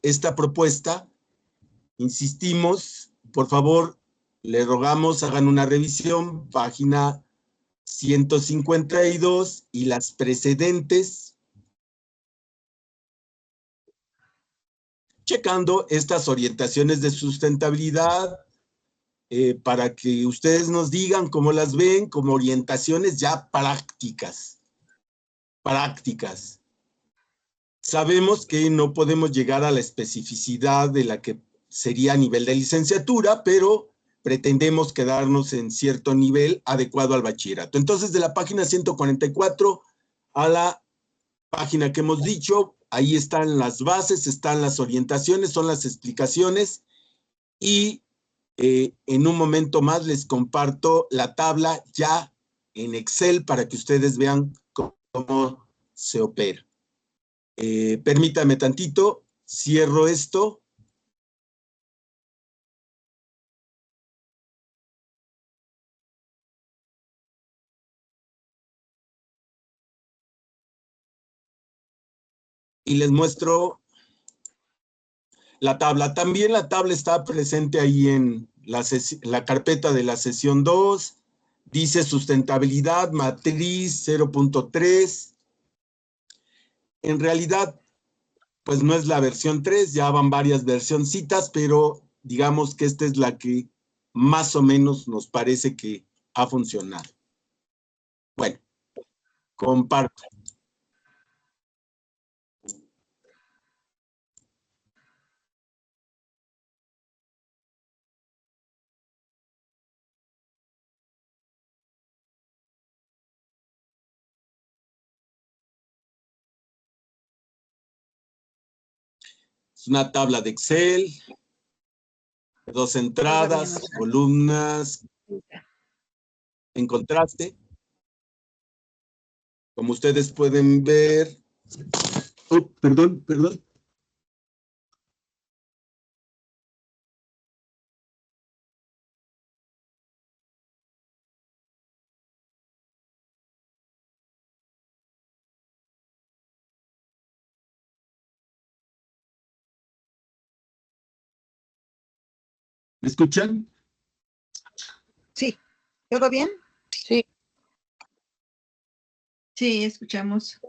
esta propuesta. Insistimos, por favor, le rogamos hagan una revisión, página 152 y las precedentes, checando estas orientaciones de sustentabilidad para que ustedes nos digan cómo las ven como orientaciones ya prácticas. Sabemos que no podemos llegar a la especificidad de la que sería a nivel de licenciatura, pero pretendemos quedarnos en cierto nivel adecuado al bachillerato. Entonces, de la página 144 a la página que hemos dicho, ahí están las bases, están las orientaciones, son las explicaciones, y en un momento más les comparto la tabla ya en Excel para que ustedes vean cómo se opera. Permítame tantito, cierro esto. Y les muestro la tabla. También la tabla está presente ahí en la carpeta de la sesión 2. Dice sustentabilidad, matriz 0.3. En realidad, pues no es la versión 3, ya van varias versioncitas, pero digamos que esta es la que más o menos nos parece que ha funcionado. Bueno, comparto. Es una tabla de Excel, 2 entradas, columnas, en contraste. Como ustedes pueden ver... perdón. ¿Me escuchan? Sí. ¿Todo bien? Sí. Sí, escuchamos.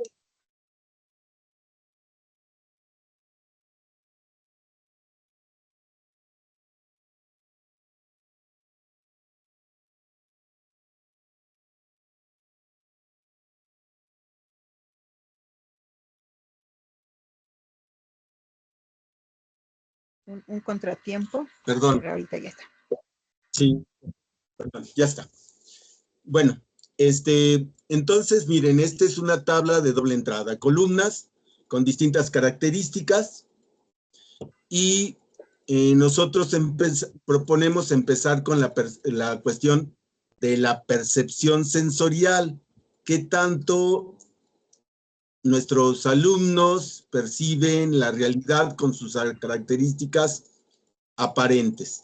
Un contratiempo. Perdón. Pero ahorita ya está. Sí, perdón, ya está. Bueno, entonces, miren, esta es una tabla de doble entrada, columnas con distintas características, y nosotros proponemos empezar con la cuestión de la percepción sensorial. ¿Qué tanto nuestros alumnos perciben la realidad con sus características aparentes?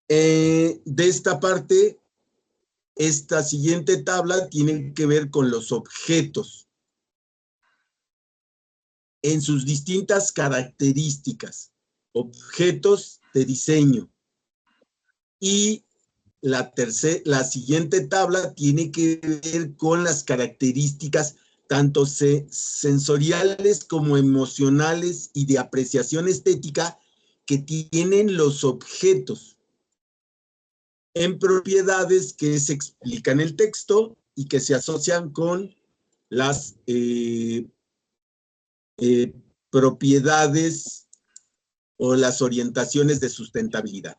De esta parte, esta siguiente tabla tiene que ver con los objetos en sus distintas características, objetos de diseño. Y la siguiente tabla tiene que ver con las características tanto sensoriales como emocionales y de apreciación estética que tienen los objetos en propiedades que se explican en el texto y que se asocian con las propiedades o las orientaciones de sustentabilidad.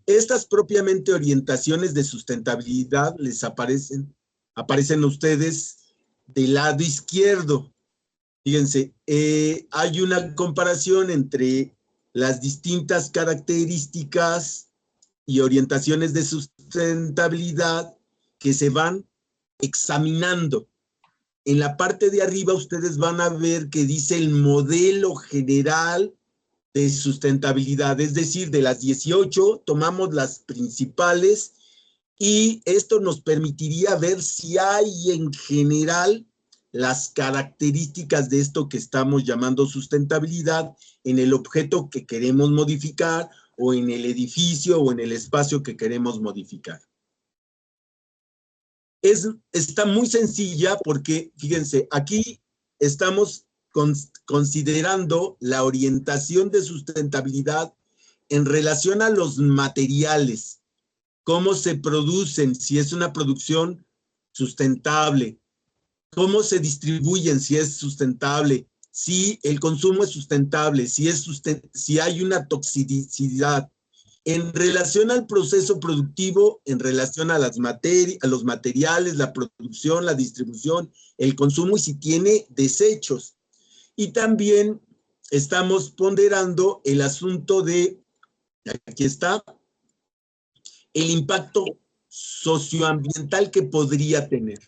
Estas propiamente orientaciones de sustentabilidad les aparecen a ustedes del lado izquierdo. Fíjense, hay una comparación entre las distintas características y orientaciones de sustentabilidad que se van examinando. En la parte de arriba ustedes van a ver que dice el modelo general de sustentabilidad, es decir, de las 18 tomamos las principales y esto nos permitiría ver si hay en general las características de esto que estamos llamando sustentabilidad en el objeto que queremos modificar o en el edificio o en el espacio que queremos modificar. Está muy sencilla porque, fíjense, aquí estamos considerando la orientación de sustentabilidad en relación a los materiales, cómo se producen, si es una producción sustentable, cómo se distribuyen, si es sustentable, si el consumo es sustentable, si hay una toxicidad, en relación al proceso productivo, en relación a los materiales, la producción, la distribución, el consumo y si tiene desechos. Y también estamos ponderando el asunto de, aquí está, el impacto socioambiental que podría tener.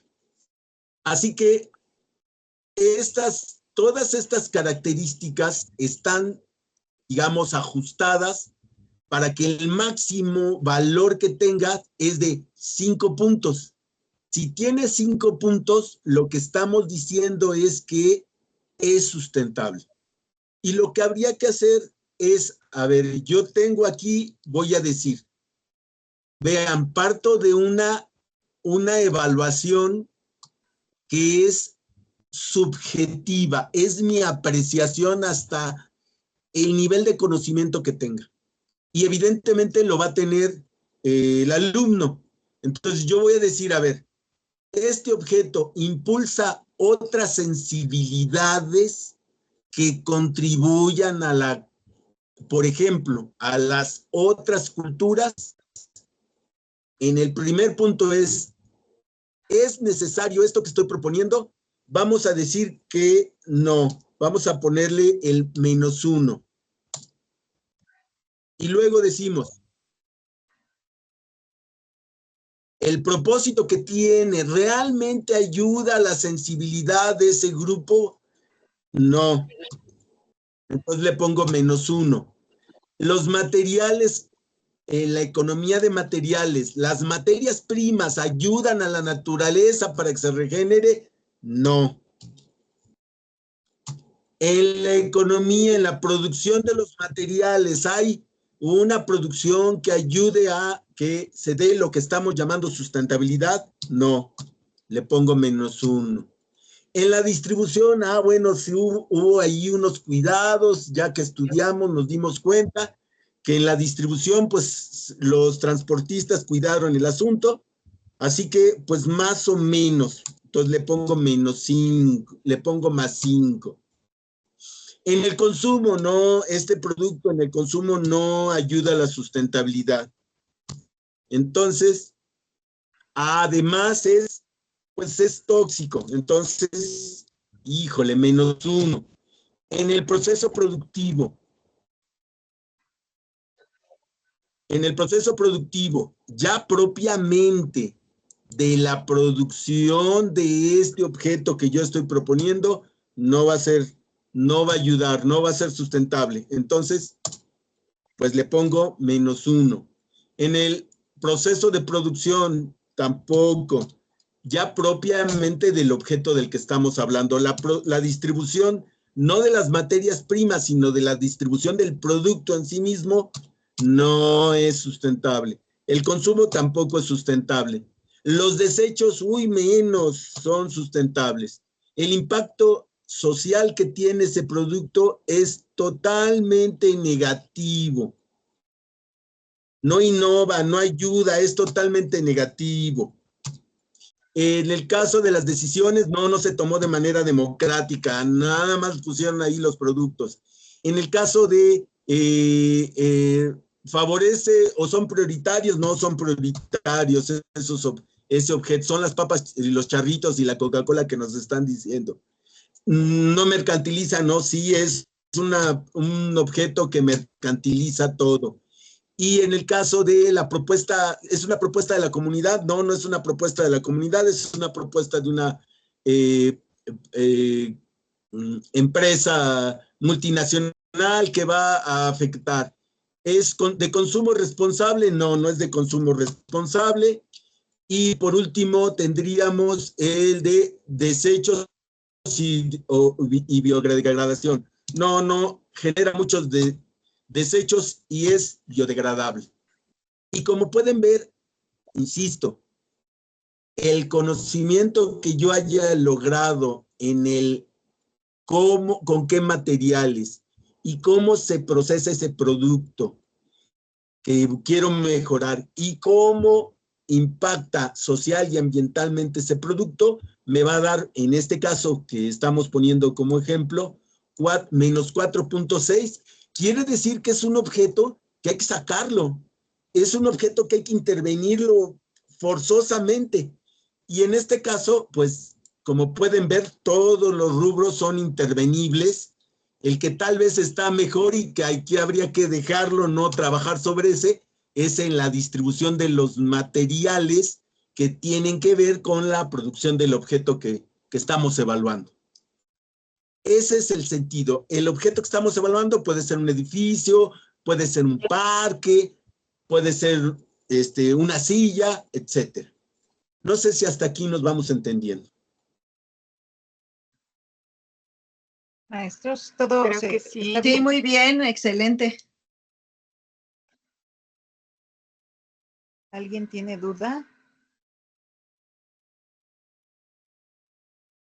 Así que todas estas características están, digamos, ajustadas para que el máximo valor que tenga es de 5 puntos. Si tiene 5 puntos, lo que estamos diciendo es que es sustentable. Y lo que habría que hacer es, a ver, yo tengo aquí, voy a decir, vean, parto de una evaluación que es subjetiva, es mi apreciación hasta el nivel de conocimiento que tenga. Y evidentemente lo va a tener el alumno. Entonces yo voy a decir, a ver, este objeto impulsa otras sensibilidades que contribuyan a la, por ejemplo, a las otras culturas. En el primer punto ¿es necesario esto que estoy proponiendo? Vamos a decir que no. Vamos a ponerle el -1. Y luego decimos, el propósito que tiene, ¿realmente ayuda a la sensibilidad de ese grupo? No. Entonces le pongo -1. Los materiales, en la economía de materiales, ¿las materias primas ayudan a la naturaleza para que se regenere? No. En la economía, en la producción de los materiales, ¿hay una producción que ayude a que se dé lo que estamos llamando sustentabilidad? No. Le pongo -1. En la distribución, bueno, sí hubo ahí unos cuidados, ya que estudiamos, nos dimos cuenta que en la distribución, pues, los transportistas cuidaron el asunto, así que, pues, más o menos, entonces le pongo -5, le pongo +5. En el consumo, no, este producto en el consumo no ayuda a la sustentabilidad. Entonces, además pues es tóxico, entonces, híjole, -1. En el proceso productivo, ya propiamente de la producción de este objeto que yo estoy proponiendo, no va a ayudar, no va a ser sustentable. Entonces, pues le pongo -1. En el proceso de producción, tampoco. Ya propiamente del objeto del que estamos hablando, la distribución, no de las materias primas, sino de la distribución del producto en sí mismo, no es sustentable. El consumo tampoco es sustentable. Los desechos, menos son sustentables. El impacto social que tiene ese producto es totalmente negativo. No innova, no ayuda, es totalmente negativo. En el caso de las decisiones, no se tomó de manera democrática, nada más pusieron ahí los productos. En el caso de favorece o son prioritarios, no son prioritarios ese objeto, son las papas, los charritos y la Coca-Cola que nos están diciendo. No mercantiliza, no, sí es un objeto que mercantiliza todo. Y en el caso de la propuesta, ¿es una propuesta de la comunidad? No es una propuesta de la comunidad, es una propuesta de una empresa multinacional que va a afectar. ¿Es de consumo responsable? No es de consumo responsable. Y por último tendríamos el de desechos y biodegradación. No, genera muchos desechos y es biodegradable. Y como pueden ver, insisto, el conocimiento que yo haya logrado en el cómo, con qué materiales y cómo se procesa ese producto que quiero mejorar y cómo impacta social y ambientalmente ese producto, me va a dar, en este caso que estamos poniendo como ejemplo, menos 4.6, quiere decir que es un objeto que hay que sacarlo, es un objeto que hay que intervenirlo forzosamente. Y en este caso, pues, como pueden ver, todos los rubros son intervenibles. El que tal vez está mejor y que aquí habría que dejarlo, no trabajar sobre ese, es en la distribución de los materiales que tienen que ver con la producción del objeto que estamos evaluando. Ese es el sentido. El objeto que estamos evaluando puede ser un edificio, puede ser un parque, puede ser una silla, etcétera. No sé si hasta aquí nos vamos entendiendo. Maestros, todo Creo que sí. está bien, muy bien, excelente. ¿Alguien tiene duda?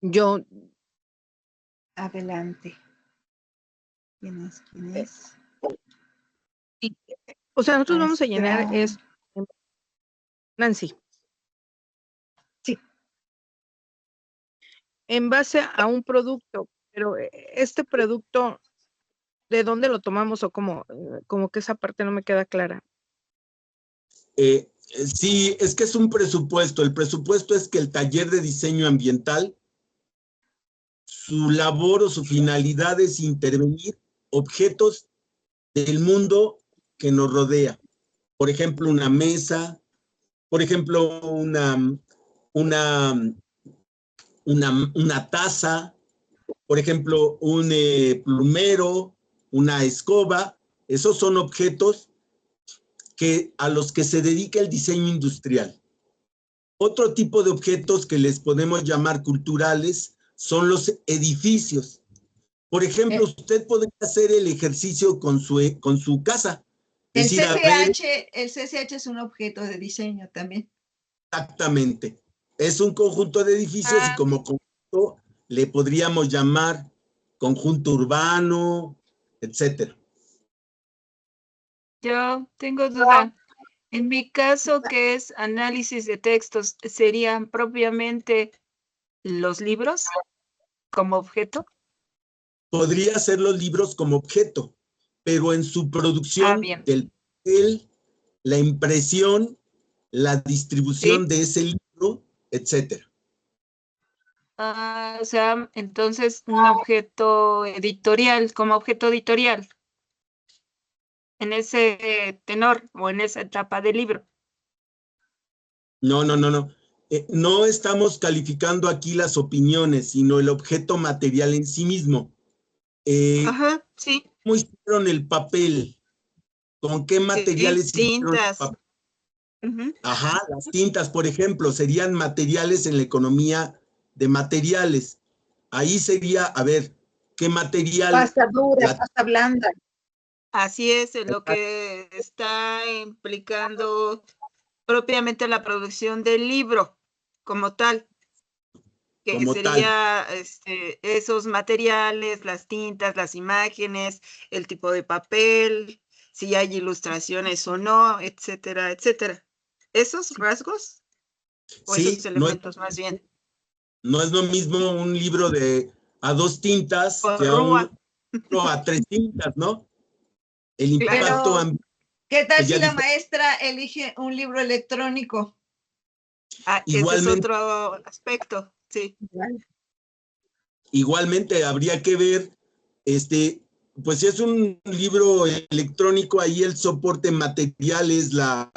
Yo, Adelante. ¿Quién es? ¿Quién es? o sea, nosotros vamos a Maestra. llenar es Nancy. Sí. En base a un producto, pero este producto, ¿de dónde lo tomamos o cómo? Como que esa parte no me queda clara. Sí, es que es un presupuesto. El presupuesto es que el taller de diseño ambiental, su labor o su finalidad es intervenir objetos del mundo que nos rodea. Por ejemplo, una mesa, por ejemplo, una taza, por ejemplo, un plumero, una escoba. Esos son objetos a los que se dedica el diseño industrial. Otro tipo de objetos que les podemos llamar culturales son los edificios. Por ejemplo, usted podría hacer el ejercicio con su casa. El Decir, a ver, CCH es un objeto de diseño también. exactamente. Es un conjunto de edificios y como conjunto le podríamos llamar conjunto urbano, etcétera. Yo tengo duda. En mi caso, que es análisis de textos, ¿serían propiamente los libros como objeto? Podría ser los libros como objeto, pero en su producción bien. del papel, la impresión, la distribución de ese libro, etcétera. O sea, entonces un objeto editorial, como objeto editorial, en ese tenor o en esa etapa del libro. No. No estamos calificando aquí las opiniones, sino el objeto material en sí mismo. Ajá, sí. ¿Cómo hicieron el papel? ¿Con qué materiales hicieron el papel? Ajá, las tintas, por ejemplo, serían materiales en la economía de materiales. Ahí sería, a ver, ¿qué material? Pasta dura, pasta blanda. Así es, lo que está implicando propiamente la producción del libro como tal, que como sería esos materiales, las tintas, las imágenes, el tipo de papel, si hay ilustraciones o no, etcétera, etcétera. ¿Esos rasgos? ¿O sí, esos elementos más bien? No es lo mismo un libro a 2 tintas Por que a rúa. a 3 tintas, ¿no? El impacto Pero, ¿qué tal si la dije, maestra elige un libro electrónico? Ese es otro aspecto, sí. Igualmente habría que ver, pues si es un libro electrónico, ahí el soporte material es la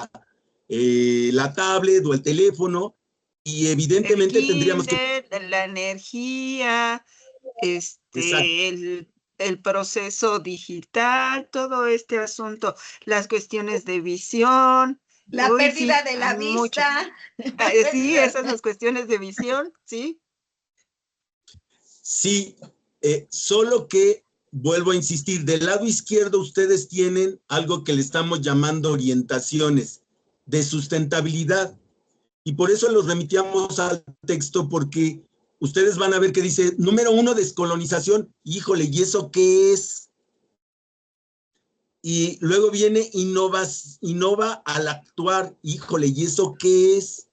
tablet o el teléfono, y evidentemente el tendríamos que... la energía, el proceso digital, todo este asunto, las cuestiones de visión. La pérdida de la vista. Sí, esas las cuestiones de visión, sí. Sí, solo que, vuelvo a insistir, del lado izquierdo ustedes tienen algo que le estamos llamando orientaciones de sustentabilidad. Y por eso los remitíamos al texto, porque ustedes van a ver que dice, número 1, descolonización. Híjole, ¿y eso qué es? Y luego viene innova al actuar. Híjole, ¿y eso qué es?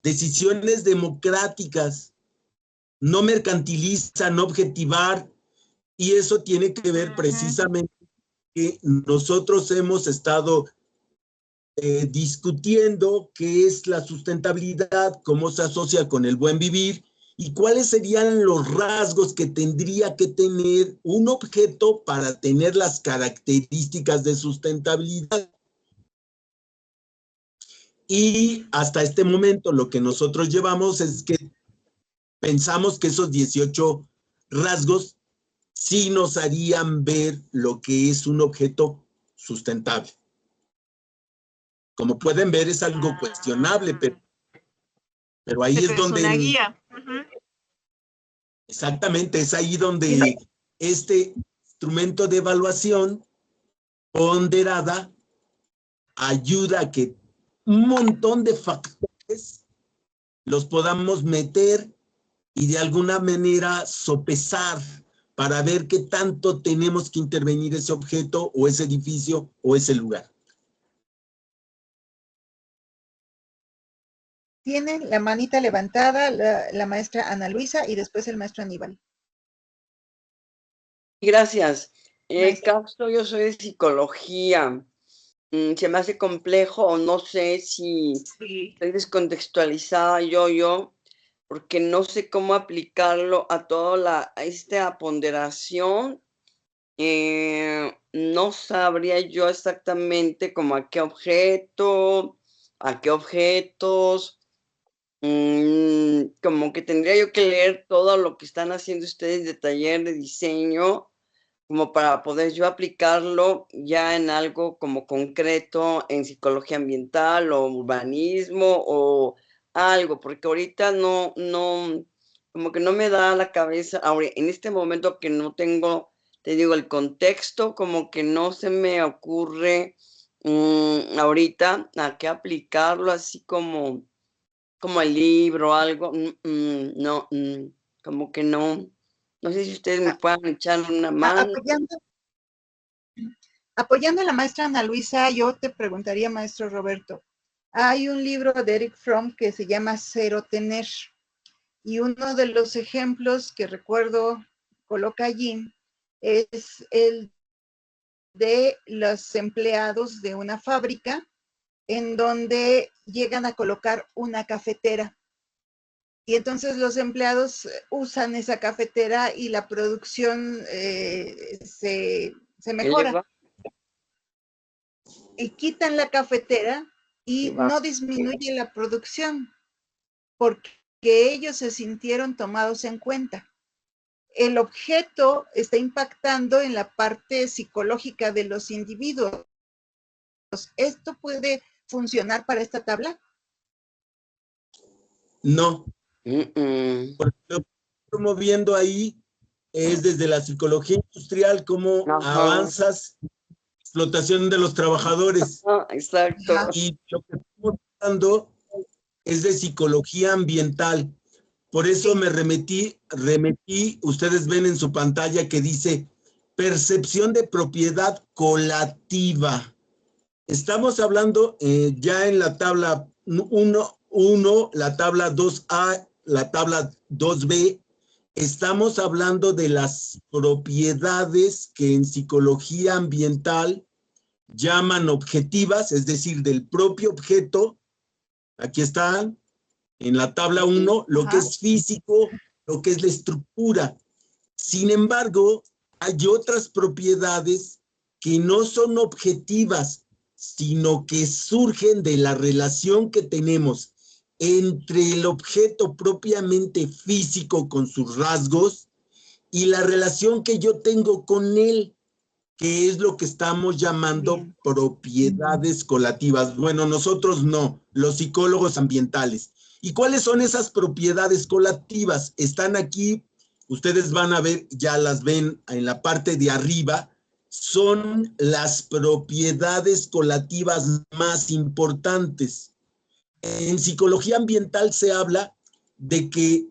Decisiones democráticas. No mercantilizar, no objetivar. Y eso tiene que ver precisamente que nosotros hemos estado discutiendo qué es la sustentabilidad, cómo se asocia con el buen vivir y cuáles serían los rasgos que tendría que tener un objeto para tener las características de sustentabilidad. Y hasta este momento lo que nosotros llevamos es que pensamos que esos 18 rasgos sí nos harían ver lo que es un objeto sustentable. Como pueden ver, es algo cuestionable, pero ahí es donde... Es una guía. Exactamente, es ahí donde este instrumento de evaluación ponderada ayuda a que un montón de factores los podamos meter y de alguna manera sopesar para ver qué tanto tenemos que intervenir ese objeto o ese edificio o ese lugar. Tienen la manita levantada la maestra Ana Luisa y después el maestro Aníbal. Gracias. Castro, yo soy de psicología. Se me hace complejo o no sé si estoy descontextualizada yo, porque no sé cómo aplicarlo a toda esta ponderación. No sabría yo exactamente como a qué objeto, a qué objetos. Como que tendría yo que leer todo lo que están haciendo ustedes de taller de diseño, como para poder yo aplicarlo ya en algo como concreto en psicología ambiental o urbanismo o algo, porque ahorita no, como que no me da la cabeza, ahora en este momento que no tengo, te digo, el contexto, como que no se me ocurre ahorita a qué aplicarlo, así como el libro, algo, no, como que no. No sé si ustedes me puedan echar una mano. Apoyando a la maestra Ana Luisa, yo te preguntaría, maestro Roberto, hay un libro de Eric Fromm que se llama Cero Tener, y uno de los ejemplos que recuerdo coloca allí es el de los empleados de una fábrica en donde llegan a colocar una cafetera. Y entonces los empleados usan esa cafetera y la producción se mejora. Y quitan la cafetera y no disminuye la producción porque ellos se sintieron tomados en cuenta. El objeto está impactando en la parte psicológica de los individuos. ¿Esto puede funcionar para esta tabla? No. Porque lo que estamos viendo ahí es desde la psicología industrial cómo avanzas explotación de los trabajadores. Exacto. Y lo que estamos hablando es de psicología ambiental. Por eso me remetí, ustedes ven en su pantalla que dice percepción de propiedad colativa. Estamos hablando ya en la tabla 1, la tabla 2A, la tabla 2B, estamos hablando de las propiedades que en psicología ambiental llaman objetivas, es decir, del propio objeto. Aquí están, en la tabla 1, lo que es físico, lo que es la estructura. Sin embargo, hay otras propiedades que no son objetivas, sino que surgen de la relación que tenemos entre el objeto propiamente físico con sus rasgos y la relación que yo tengo con él, que es lo que estamos llamando propiedades colativas. Bueno, nosotros no, los psicólogos ambientales. ¿Y cuáles son esas propiedades colativas? Están aquí ustedes van a ver, ya las ven en la parte de arriba, son las propiedades colativas más importantes. En psicología ambiental se habla de que,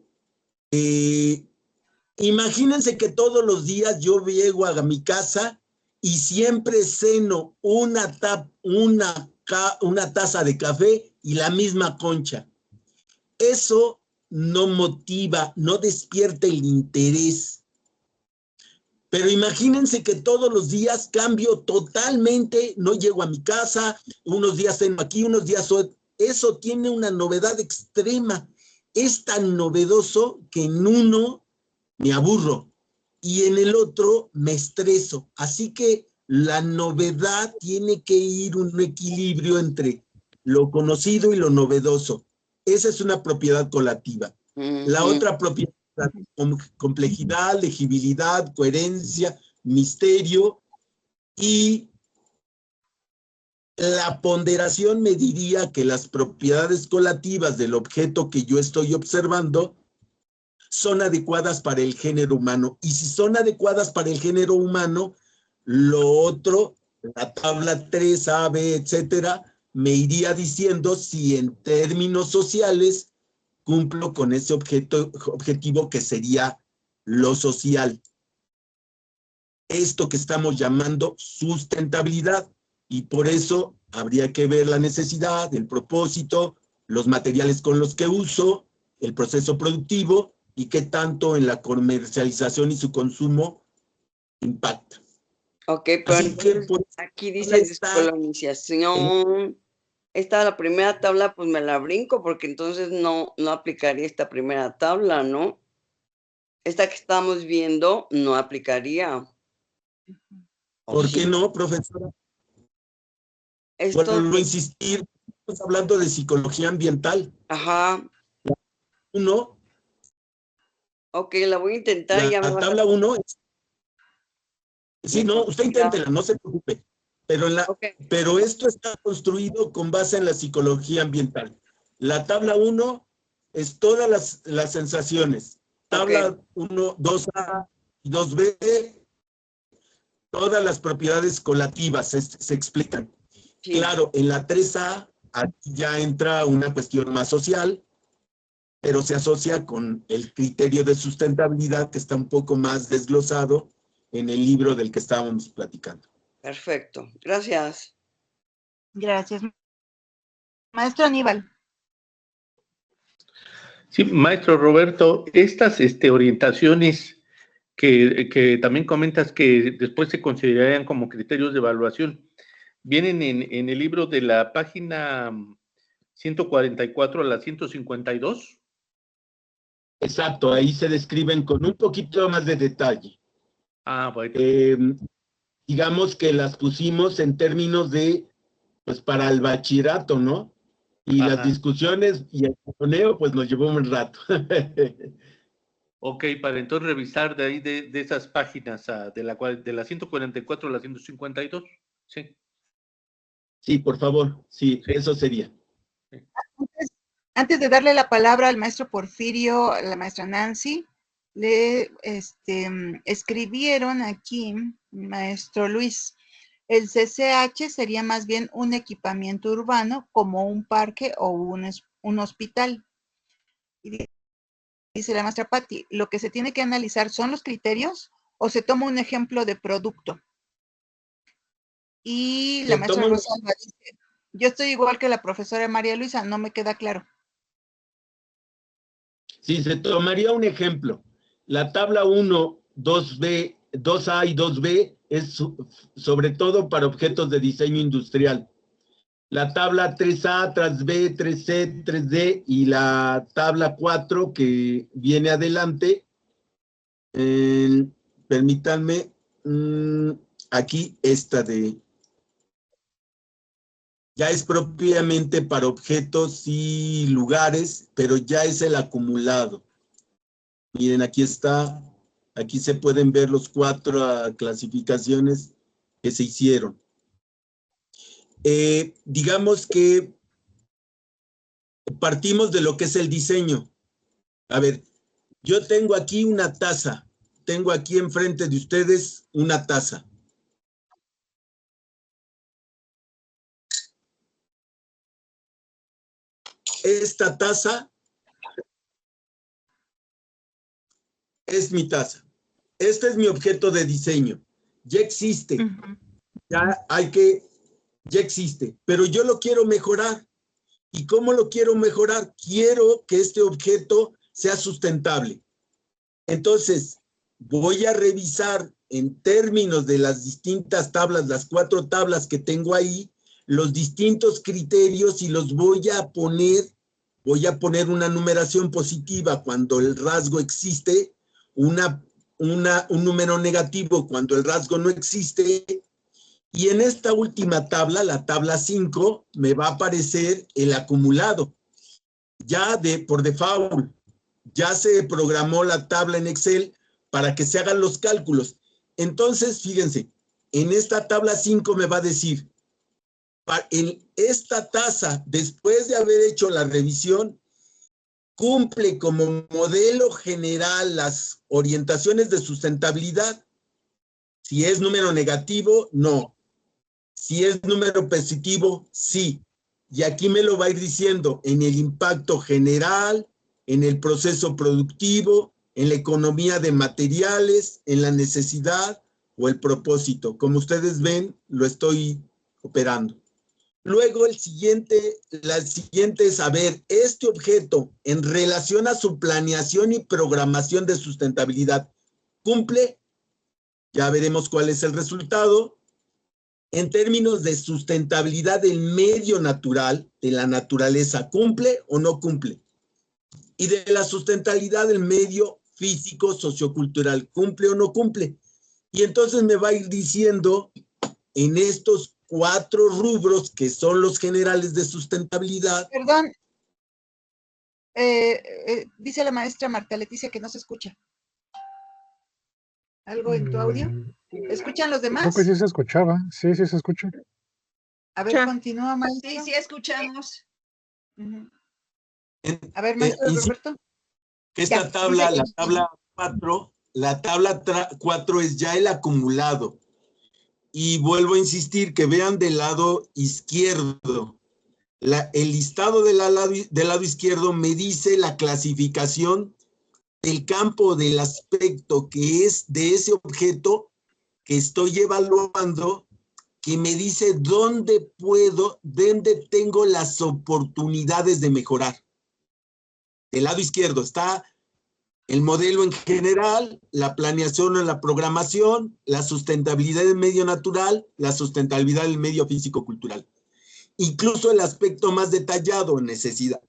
imagínense que todos los días yo llego a mi casa y siempre ceno una taza de café y la misma concha. Eso no motiva, no despierta el interés. Pero imagínense que todos los días cambio totalmente, no llego a mi casa, unos días ceno aquí, unos días... Eso tiene una novedad extrema. Es tan novedoso que en uno me aburro y en el otro me estreso. Así que la novedad tiene que ir un equilibrio entre lo conocido y lo novedoso. Esa es una propiedad colativa. La otra propiedad, complejidad, legibilidad, coherencia, misterio, y la ponderación me diría que las propiedades colativas del objeto que yo estoy observando son adecuadas para el género humano. Y si son adecuadas para el género humano, lo otro, la tabla 3A, B, etcétera, me iría diciendo si en términos sociales cumplo con ese objetivo que sería lo social. Esto que estamos llamando sustentabilidad. Y por eso habría que ver la necesidad, el propósito, los materiales con los que uso, el proceso productivo y qué tanto en la comercialización y su consumo impacta. Ok, pero Así que, entonces, aquí dice descolonización. Esta, la primera tabla, pues me la brinco porque entonces no aplicaría esta primera tabla, ¿no? Esta que estamos viendo no aplicaría. ¿Por qué no, profesora? Vuelvo a insistir, estamos hablando de psicología ambiental. Ajá. Uno. Ok, la voy a intentar. La tabla 1 es... Sí, no, usted inténtela, no se preocupe. Pero esto está construido con base en la psicología ambiental. La tabla 1 es todas las sensaciones. Tabla 1, 2A y 2B, todas las propiedades colativas se explican. Sí. Claro, en la 3A aquí ya entra una cuestión más social, pero se asocia con el criterio de sustentabilidad que está un poco más desglosado en el libro del que estábamos platicando. Perfecto, gracias. Gracias. Maestro Aníbal. Sí, maestro Roberto, estas orientaciones que también comentas que después se considerarían como criterios de evaluación, vienen en el libro de la página 144 a la 152. Exacto, ahí se describen con un poquito más de detalle. Ah, bueno. Digamos que las pusimos en términos de, pues para el bachillerato, ¿no? Y las discusiones y el torneo, pues nos llevó un rato. Ok, para entonces revisar de ahí de esas páginas, de la 144 a la 152, sí. Sí, por favor, sí, eso sería. Antes de darle la palabra al maestro Porfirio, a la maestra Nancy, le escribieron aquí, maestro Luis, el CCH sería más bien un equipamiento urbano como un parque o un hospital. Y dice la maestra Patti, lo que se tiene que analizar son los criterios o se toma un ejemplo de producto. Y la maestra Rosalba dice, yo estoy igual que la profesora María Luisa, no me queda claro. Sí, se tomaría un ejemplo. La tabla 1, 2B, 2A y 2B es sobre todo para objetos de diseño industrial. La tabla 3A, 3B, 3C, 3D y la tabla 4 que viene adelante, permítanme, aquí esta ya es propiamente para objetos y lugares, pero ya es el acumulado. Miren, aquí está, aquí se pueden ver los 4 clasificaciones que se hicieron. Digamos que partimos de lo que es el diseño. A ver, Yo tengo aquí una taza. Tengo aquí enfrente de ustedes una taza. Esta taza es mi taza. Este es mi objeto de diseño. Ya existe. Ya existe. Pero yo lo quiero mejorar. ¿Y cómo lo quiero mejorar? Quiero que este objeto sea sustentable. Entonces, voy a revisar en términos de las distintas tablas, las 4 tablas que tengo ahí, los distintos criterios y los voy a poner una numeración positiva cuando el rasgo existe, un número negativo cuando el rasgo no existe. Y en esta última tabla, la tabla 5, me va a aparecer el acumulado. Ya por default, ya se programó la tabla en Excel para que se hagan los cálculos. Entonces, fíjense, en esta tabla 5 me va a decir, en esta tasa, después de haber hecho la revisión, cumple como modelo general las orientaciones de sustentabilidad. Si es número negativo, no. Si es número positivo, sí. Y aquí me lo va a ir diciendo en el impacto general, en el proceso productivo, en la economía de materiales, en la necesidad o el propósito. Como ustedes ven, lo estoy operando. Luego la siguiente es saber este objeto en relación a su planeación y programación de sustentabilidad. ¿Cumple? Ya veremos cuál es el resultado. En términos de sustentabilidad del medio natural, de la naturaleza, ¿cumple o no cumple? Y de la sustentabilidad del medio físico, sociocultural, ¿cumple o no cumple? Y entonces me va a ir diciendo en estos 4 rubros que son los generales de sustentabilidad. Perdón, dice la maestra Marta Leticia que no se escucha. ¿Algo en tu audio? ¿Escuchan los demás? Creo que sí se escuchaba, sí se escucha. A ver, continúa, maestro. Sí, sí, escuchamos. A ver, maestro Roberto. Esta tabla, la tabla 4 es ya el acumulado. Y vuelvo a insistir que vean del lado izquierdo. El listado del lado izquierdo me dice la clasificación del campo del aspecto que es de ese objeto que estoy evaluando, que me dice dónde tengo las oportunidades de mejorar. Del lado izquierdo está el modelo en general, la planeación o la programación, la sustentabilidad del medio natural, la sustentabilidad del medio físico-cultural. Incluso el aspecto más detallado, necesidad,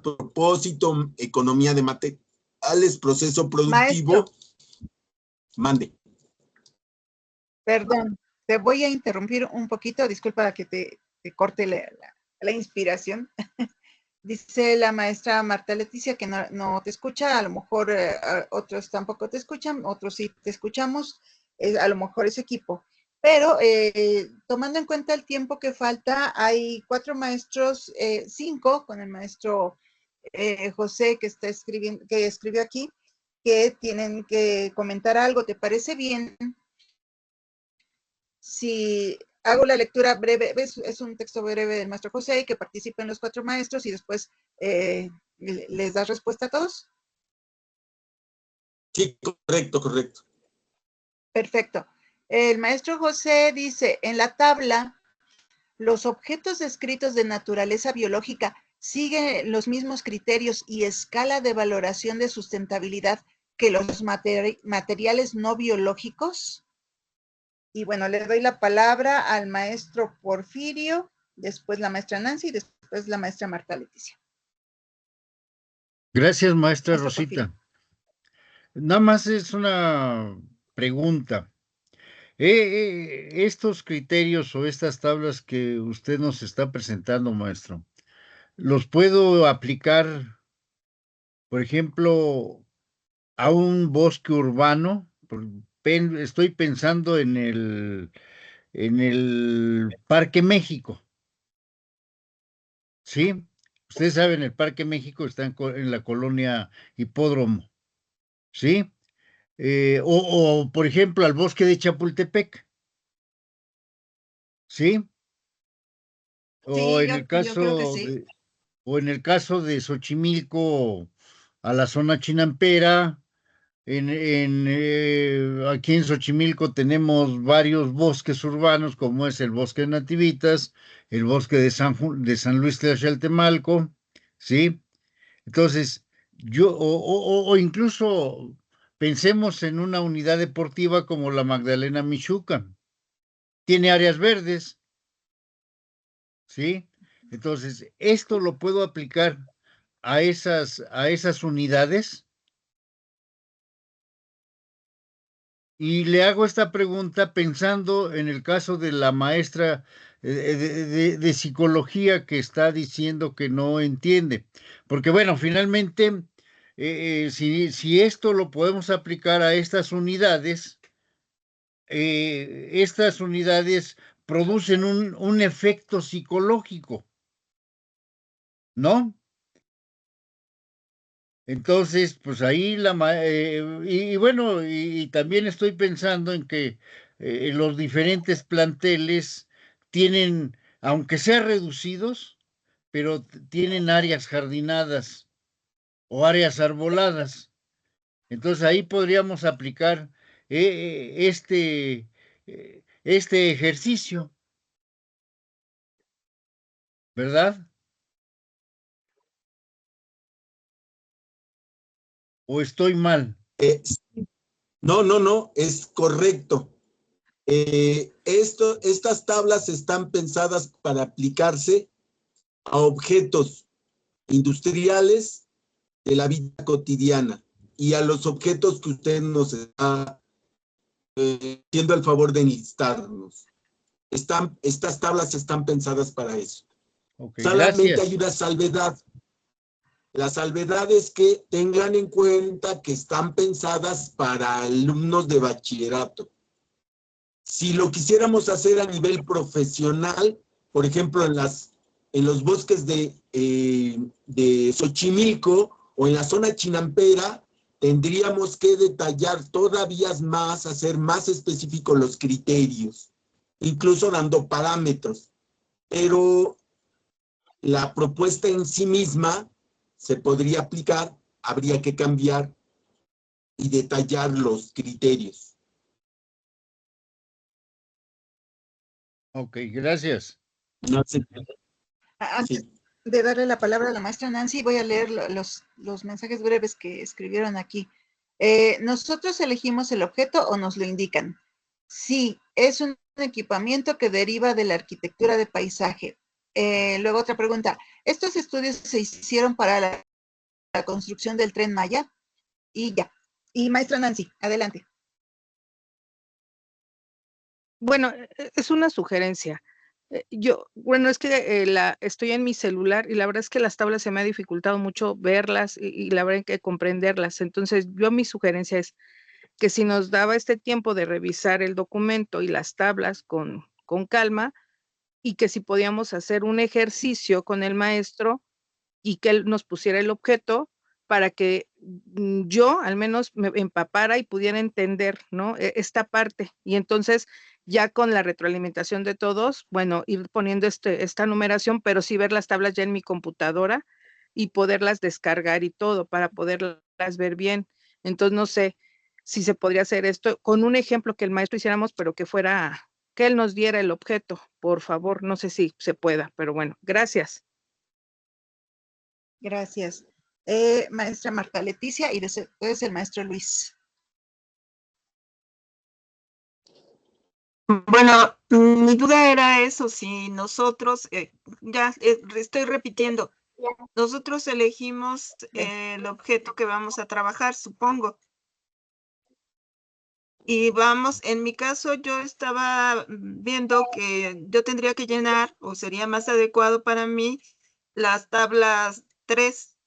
propósito, economía de materiales, proceso productivo. Maestro. Mande. Perdón, te voy a interrumpir un poquito, disculpa que te corte la inspiración. Dice la maestra Marta Leticia que no te escucha, a lo mejor otros tampoco te escuchan, otros sí te escuchamos, a lo mejor es equipo. Pero tomando en cuenta el tiempo que falta, hay 4 maestros, 5 con el maestro José que escribió aquí, que tienen que comentar algo. ¿Te parece bien si hago la lectura breve? Es un texto breve del maestro José y que participen los 4 maestros y después les das respuesta a todos? Sí, correcto. Perfecto. El maestro José dice, en la tabla, los objetos descritos de naturaleza biológica siguen los mismos criterios y escala de valoración de sustentabilidad que los materiales no biológicos. Y bueno, le doy la palabra al maestro Porfirio, después la maestra Nancy y después la maestra Marta Leticia. Gracias, maestra Rosita. Porfirio. Nada más es una pregunta. Estos criterios o estas tablas que usted nos está presentando, maestro, ¿los puedo aplicar, por ejemplo, a un bosque urbano? Estoy pensando en el Parque México, ¿sí? Ustedes saben, el Parque México está en la colonia Hipódromo, ¿sí? O, por ejemplo, al bosque de Chapultepec, ¿sí? O Sí, en el yo creo que caso sí. o en el caso de Xochimilco, a la zona chinampera. Aquí en Xochimilco tenemos varios bosques urbanos, como es el bosque de Nativitas, el bosque de San Luis Tlaxcaltemalco, ¿sí? Entonces, o incluso pensemos en una unidad deportiva como la Magdalena Michuca. Tiene áreas verdes, ¿sí? Entonces, esto lo puedo aplicar a esas unidades. Y le hago esta pregunta pensando en el caso de la maestra de psicología que está diciendo que no entiende. Porque bueno, finalmente, si esto lo podemos aplicar a estas unidades producen un efecto psicológico, ¿no? Entonces, pues ahí y bueno, y también estoy pensando en que los diferentes planteles tienen, aunque sean reducidos, pero tienen áreas jardinadas o áreas arboladas. Entonces ahí podríamos aplicar este ejercicio, ¿verdad? ¿O estoy mal? No, es correcto. Estas tablas están pensadas para aplicarse a objetos industriales de la vida cotidiana y a los objetos que usted nos está haciendo el favor de enlistarnos. Estas tablas están pensadas para eso. Ok, Solamente hay gracias. una salvedad. La salvedad es que tengan en cuenta que están pensadas para alumnos de bachillerato. Si lo quisiéramos hacer a nivel profesional, por ejemplo, en los bosques de Xochimilco o en la zona chinampera, tendríamos que detallar todavía más, hacer más específicos los criterios, incluso dando parámetros. Pero la propuesta en sí misma se podría aplicar, habría que cambiar y detallar los criterios. Ok, gracias. No sé. Antes Sí. de darle la palabra a la maestra Nancy, voy a leer los mensajes breves que escribieron aquí. ¿Nosotros elegimos el objeto o nos lo indican? Sí, es un equipamiento que deriva de la arquitectura de paisaje. Luego otra pregunta. ¿Estos estudios se hicieron para la construcción del Tren Maya? Y ya. Y maestra Nancy, adelante. Bueno, es una sugerencia. Bueno, es que estoy en mi celular y la verdad es que las tablas se me ha dificultado mucho verlas y la verdad hay que comprenderlas. Entonces, mi sugerencia es que si nos daba este tiempo de revisar el documento y las tablas con calma y que si podíamos hacer un ejercicio con el maestro y que él nos pusiera el objeto para que yo al menos me empapara y pudiera entender, ¿no? Esta parte. Y entonces ya con la retroalimentación de todos, bueno, ir poniendo esta numeración, pero sí ver las tablas ya en mi computadora y poderlas descargar y todo para poderlas ver bien. Entonces, no sé si se podría hacer esto con un ejemplo que el maestro hiciéramos, pero que él nos diera el objeto, por favor. No sé si se pueda, pero bueno, gracias. Gracias. Maestra Marta Leticia y después el maestro Luis. Bueno, mi duda era eso, si nosotros, estoy repitiendo, nosotros elegimos el objeto que vamos a trabajar, supongo. Y vamos, en mi caso yo estaba viendo que yo tendría que llenar, o sería más adecuado para mí, las tablas 3,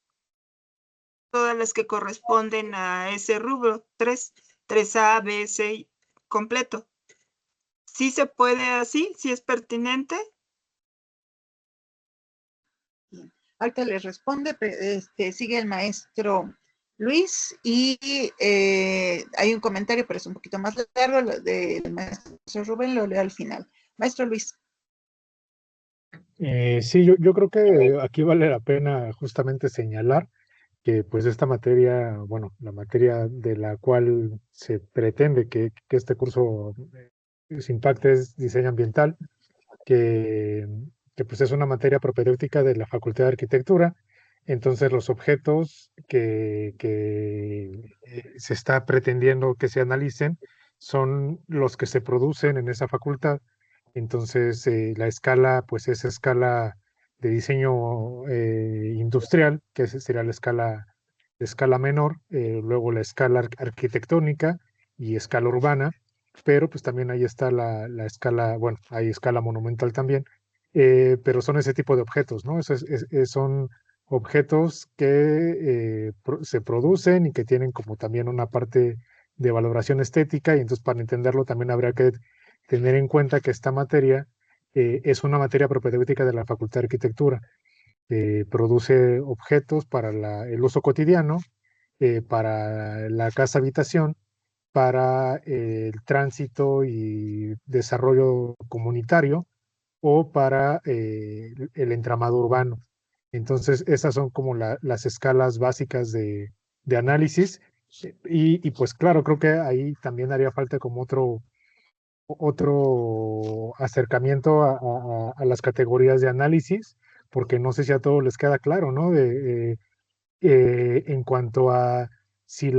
todas las que corresponden a ese rubro, 3A, B, C, completo. ¿Sí se puede así? ¿Sí es pertinente? Ahorita les responde, sigue el maestro Luis y hay un comentario, pero es un poquito más largo, del maestro Rubén, lo leo al final. Maestro Luis. Sí, yo creo que aquí vale la pena justamente señalar que pues esta materia, bueno, la materia de la cual se pretende que este curso se impacte es diseño ambiental, que, que pues es una materia propedéutica de la Facultad de Arquitectura. Entonces los objetos que se está pretendiendo que se analicen son los que se producen en esa facultad. Entonces la escala pues es escala de diseño industrial, que sería la escala menor, luego la escala arquitectónica y escala urbana, pero pues también ahí está la escala, bueno, hay escala monumental también, pero son ese tipo de objetos, ¿no? Son objetos que se producen y que tienen como también una parte de valoración estética, y entonces para entenderlo también habría que tener en cuenta que esta materia es una materia propedéutica de la Facultad de Arquitectura. Produce objetos para el uso cotidiano, para la casa habitación, para el tránsito y desarrollo comunitario o para el entramado urbano. Entonces, esas son como las escalas básicas de análisis. Y pues claro, creo que ahí también haría falta como otro acercamiento a las categorías de análisis, porque no sé si a todos les queda claro, ¿no? En cuanto a si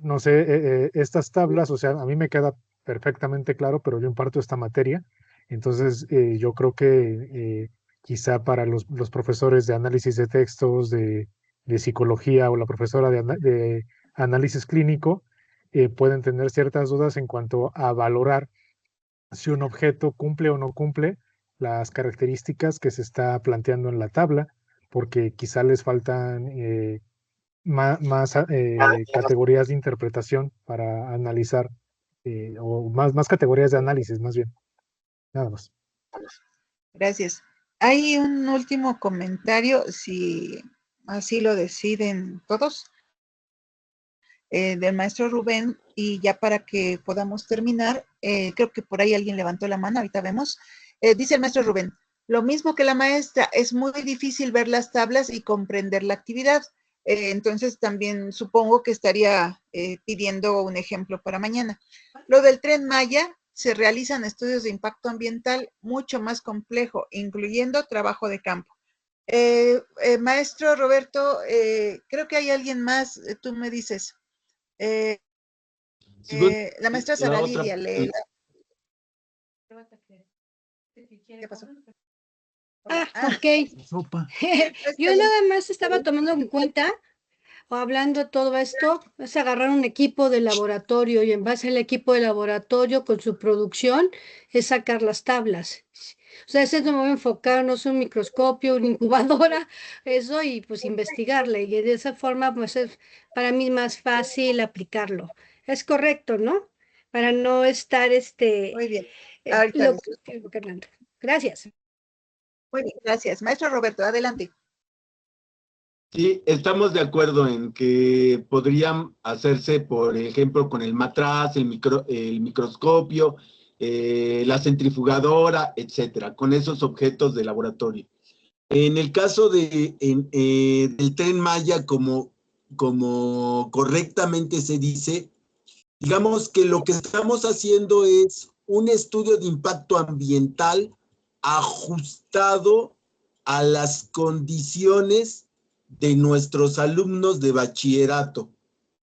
no sé, estas tablas, o sea, a mí me queda perfectamente claro, pero yo imparto esta materia, entonces yo creo que quizá para los profesores de análisis de textos, de psicología o la profesora de análisis clínico, pueden tener ciertas dudas en cuanto a valorar si un objeto cumple o no cumple las características que se está planteando en la tabla, porque quizá les faltan más categorías de interpretación para analizar, o más categorías de análisis, más bien. Nada más. Gracias. Hay un último comentario, si así lo deciden todos, del maestro Rubén, y ya para que podamos terminar, creo que por ahí alguien levantó la mano, ahorita vemos. Dice el maestro Rubén, lo mismo que la maestra, es muy difícil ver las tablas y comprender la actividad. Entonces también supongo que estaría pidiendo un ejemplo para mañana. Lo del Tren Maya, se realizan estudios de impacto ambiental mucho más complejo, incluyendo trabajo de campo. Maestro Roberto, creo que hay alguien más, tú me dices. La maestra Sara Lidia, ¿qué pasó? Ok. Yo nada más estaba tomando en cuenta, o hablando todo esto, es agarrar un equipo de laboratorio y en base al equipo de laboratorio con su producción es sacar las tablas. O sea, eso me voy a enfocar, no es un microscopio, una incubadora, eso, y pues investigarle. Y de esa forma, pues es para mí más fácil aplicarlo. Es correcto, ¿no? Para no estar Muy bien. Ahorita Gracias. Muy bien, gracias. Maestro Roberto, adelante. Sí, estamos de acuerdo en que podrían hacerse, por ejemplo, con el matraz, el microscopio, la centrifugadora, etcétera, con esos objetos de laboratorio. En el caso del Tren Maya, como correctamente se dice, digamos que lo que estamos haciendo es un estudio de impacto ambiental ajustado a las condiciones de nuestros alumnos de bachillerato,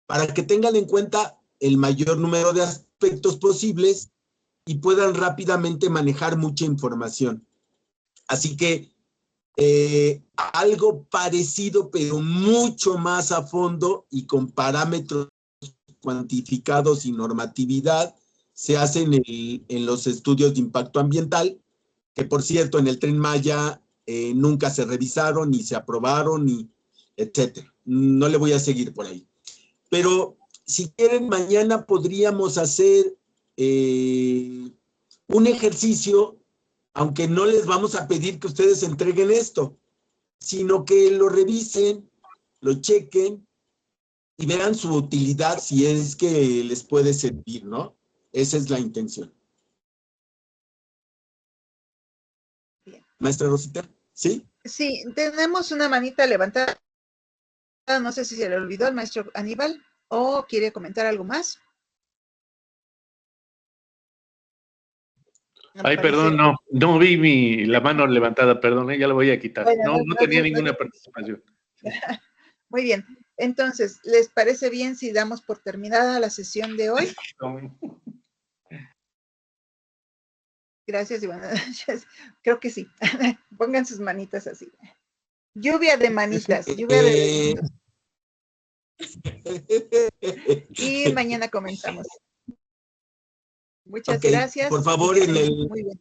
para que tengan en cuenta el mayor número de aspectos posibles y puedan rápidamente manejar mucha información. Así que algo parecido, pero mucho más a fondo y con parámetros cuantificados y normatividad, se hace en los estudios de impacto ambiental, que por cierto en el Tren Maya nunca se revisaron, ni se aprobaron, ni etcétera. No le voy a seguir por ahí. Pero si quieren, mañana podríamos hacer un ejercicio, aunque no les vamos a pedir que ustedes entreguen esto, sino que lo revisen, lo chequen y vean su utilidad si es que les puede servir, ¿no? Esa es la intención. Bien. Maestra Rosita, ¿sí? Sí, tenemos una manita levantada. No sé si se le olvidó al maestro Aníbal o quiere comentar algo más. Ay, perdón, no vi la mano levantada, perdón, ya la voy a quitar. Bueno, no tenía ninguna participación. Muy bien. Entonces, ¿les parece bien si damos por terminada la sesión de hoy? Gracias y buenas noches. Creo que sí. Pongan sus manitas así. Lluvia de manitas, lluvia de... Y mañana comenzamos. Muchas gracias. Por favor, y en muy bien.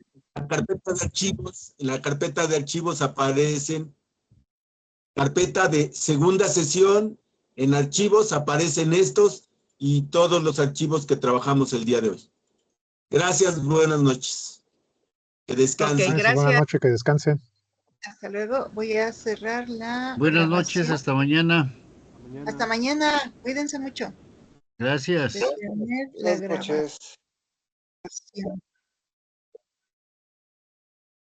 la carpeta de archivos aparecen carpeta de segunda sesión, en archivos aparecen estos y todos los archivos que trabajamos el día de hoy. Gracias, buenas noches. Que descansen. Ok, gracias. Buenas noches, que descansen. Hasta luego. Voy a cerrar la Buenas grabación. noches, hasta mañana. Hasta mañana. Cuídense mucho. Gracias. Detener la Buenas noches. grabación.